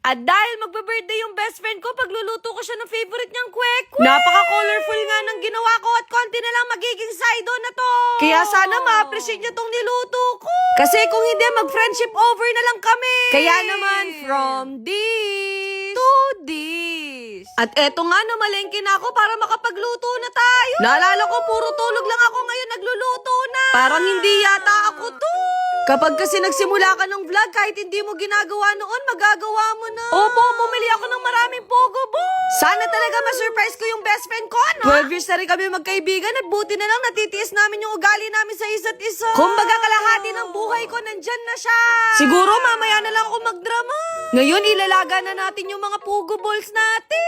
At dahil magbe-birthday yung best friend ko, pagluluto ko siya ng favorite niyang kwek-kwek. Napaka-colorful nga ng ginawa ko at konti na lang magiging side on na to. Kaya sana ma-appreciate niya tong niluto ko. Kasi kung hindi, mag-friendship over na lang kami. Kaya naman, from this to this. At eto nga, namalengke na ako para makapagluto na tayo. Naalala ko, puro tulog lang ako ngayon, nagluluto na. Parang hindi yata ako to. Kapag kasi nagsimula ka ng vlog, kahit hindi mo ginagawa noon, magagawa mo na. Opo, bumili ako ng maraming pogo balls. Sana talaga ma-surprise ko yung best friend ko, no? 12 years na rin kami magkaibigan at buti na lang natitiis namin yung ugali namin sa isa't isa. Kumbaga kalahati ng buhay ko, nandyan na siya. Siguro mamaya na lang ako magdrama. Ngayon, ilalaga na natin yung mga pogo balls natin.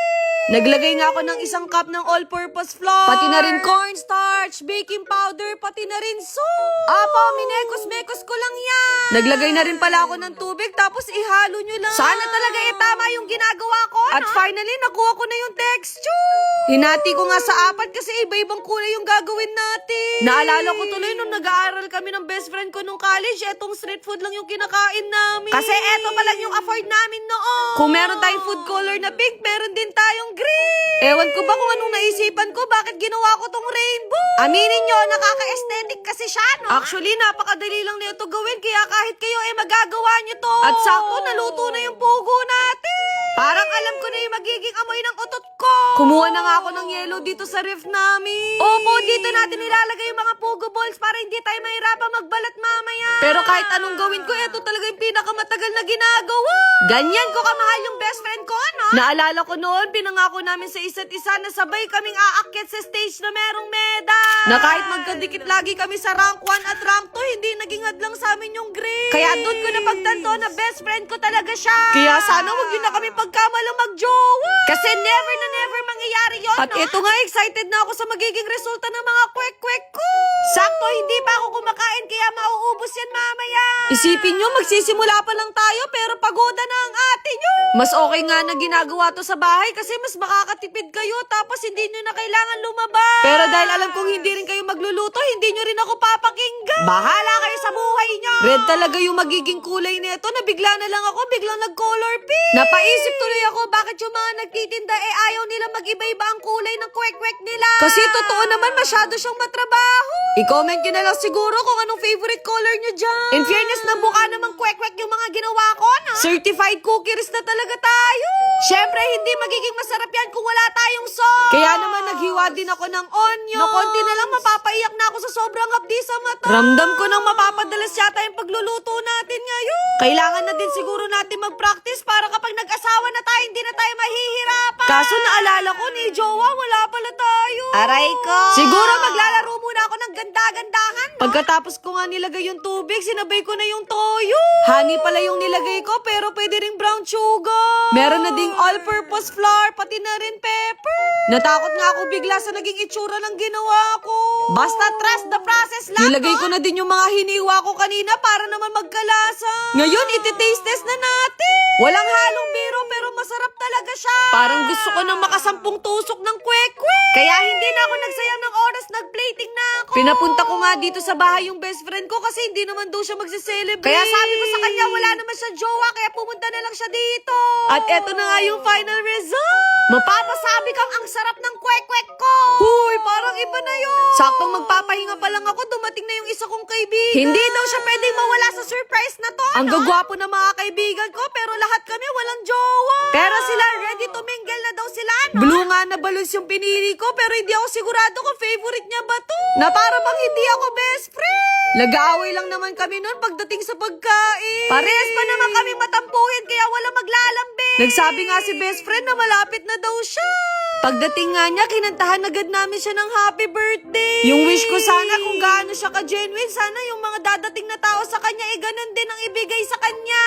Naglagay nga ako ng isang cup ng all-purpose flour. Pati na rin cornstarch, baking powder, pati na rin salt. Apo, minekos-mekos ko lang yan. Naglagay na rin pala ako ng tubig, tapos ihalo nyo lang. Sana talaga tama yung ginagawa ko, no? At finally, nakuha ko na yung texture. Hinati ko nga sa apat kasi iba-ibang kulay yung gagawin natin. Naalala ko tuloy nung nag-aaral kami ng best friend ko nung college, etong street food lang yung kinakain namin. Kasi eto pa lang yung afford namin noon. Kung meron tayong food color na pink, meron din tayong green. Ewan ko ba kung anong naisipan ko, bakit ginawa ko tong rainbow? Aminin nyo, nakaka-aesthetic kasi siya, no? Actually, napakadali lang na ito gawin, kaya kahit kayo magagawa nyo to. At sakto, naluto na yung pugo natin. Parang alam ko na yung magiging amoy ng utot ko. Kumuha na nga ako ng yellow dito sa ref namin. Opo, dito natin ilalagay yung mga pugo balls para hindi tayo mahirapan magbalat mamaya. Pero kahit anong gawin ko, ito talaga yung pinakamatagal na ginagawa. Ganyan ko kamahal yung best friend ko, no? Naalala ko noon, pinangako namin sa isa't isa na sabay kaming aakyat sa stage na merong medal. Na kahit magkadikit lagi kami sa rank 1 at rank 2, hindi naging hadlang sa amin yung grade. Kaya doon ko napagtanto na best friend ko talaga siya. Kaya sana wag yun na kami pagkamalang magjowa. Kasi never na never mangyayari yun, at no? Ito nga, excited na ako sa magiging resulta ng mga kwek-kwek ko. Sakto, hindi pa ako kumakain kaya mauubos yan mamaya. Isipin nyo, magsisimula pa lang tayo pero pagoda na ang ate nyo. Mas okay nga na ginagawa to sa bahay kasi mas makakatipid kayo tapos hindi nyo na kailangan lumabas. Pero dahil alam kong hindi rin kayo magluluto, hindi nyo rin ako papakinggan. Bahala kayo sa buhay nyo. Red talaga yung magiging kulay nito na bigla na lang ako biglang nag-color pink. Napaisip tuloy ako bakit yung mga nagtitinda ayaw nila mag-iba-iba ang kulay ng kwek-kwek nila. Kasi totoo naman masyado siyang matrabaho. I-comment nyo na lang siguro kung anong favorite color nyo dyan. In fairness, nabuka namang kwek-kwek yung mga ginawa ko, no? Certified cookies na talaga tayo. Syempre, hindi magiging masarap yan kung wala tayong sauce. Kaya naman naghiwa din ako ng onion. Na konti na lang mapapaiyak na ako sa sobrang hapdi sa mata. Ramdam ko nang mapapadalas yata yung pagluluto natin ngayon. Kailangan na din siguro natin mag-practice para kapag nag-asawa na tayo, hindi na tayo mahihirapan. Kaso naalala ko ni Jowa, wala pala tayo. Aray ko. Siguro maglalaro muna ako ng ganda-gandahan, no? Pagkatapos ko nga nilagay yung tubig, sinabay ko na yung toyo. Honey pala yung nilagay ko, pero pwede ring brown sugar. Meron na ding all-purpose flour, pati na rin pepper. Natakot nga ako bigla sa naging itsura ng ginawa ko. Basta trust the process lang. Nilagay ko na din yung mga hiniwa ko kanina para naman magkalasa. Ngayon, iti-taste test na natin. Walang halong biro pero masarap talaga siya. Parang gusto ko nang makasampung tusok ng kwek-kwek. Kaya hindi na ako nagsayang ng oras, nag-plating na ako. Pinapunta ko nga dito sa bahay yung best friend ko kasi hindi naman daw siya magse-celebrate. Kaya sabi ko sa kanya, wala naman siya jowa, kaya pumunta na lang siya dito. At eto na nga yung final result. Mapapasabi kang ang sarap ng kwek-kwek ko. Huy, parang iba na yun. Saktong magpapahinga pa lang ako, dumating na yung isa kong kaibigan. Hindi daw siya pwedeng mawala sa surprise na to, ang gagwapo ng mga kaibigan ko, pero lahat kami walang jowa. Pero sila ready to mingle na daw sila, no? Blue nga na balloons yung pinili ko, pero hindi ako sigurado kung favorite niya ba to. Na para bang hindi ako best friend. Nag-aaway lang naman kami noon pagdating sa pagkain. Parehas pa naman kami matampuhin kaya wala maglalambing. Nagsabi nga si best friend na malapit na daw siya. Pagdating nga niya, kinantahan agad namin siya ng happy birthday. Yung wish ko sana kung gaano siya ka-genuine, sana yung mga dadating na tao sa kanya, ganun din ang ibigay sa kanya.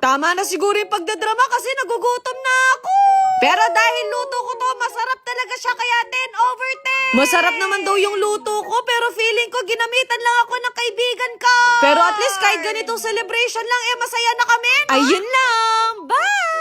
Tama na siguro yung pagdadrama kasi nagugutom na ako. Pero dahil luto ko to, masarap talaga siya kaya 10 over 10. Masarap naman daw yung luto ko pero feeling ko ginamitan lang ako ng kaibigan ko. Pero at least kahit ganitong celebration lang, masaya na kami, no? Ayun lang. Bye!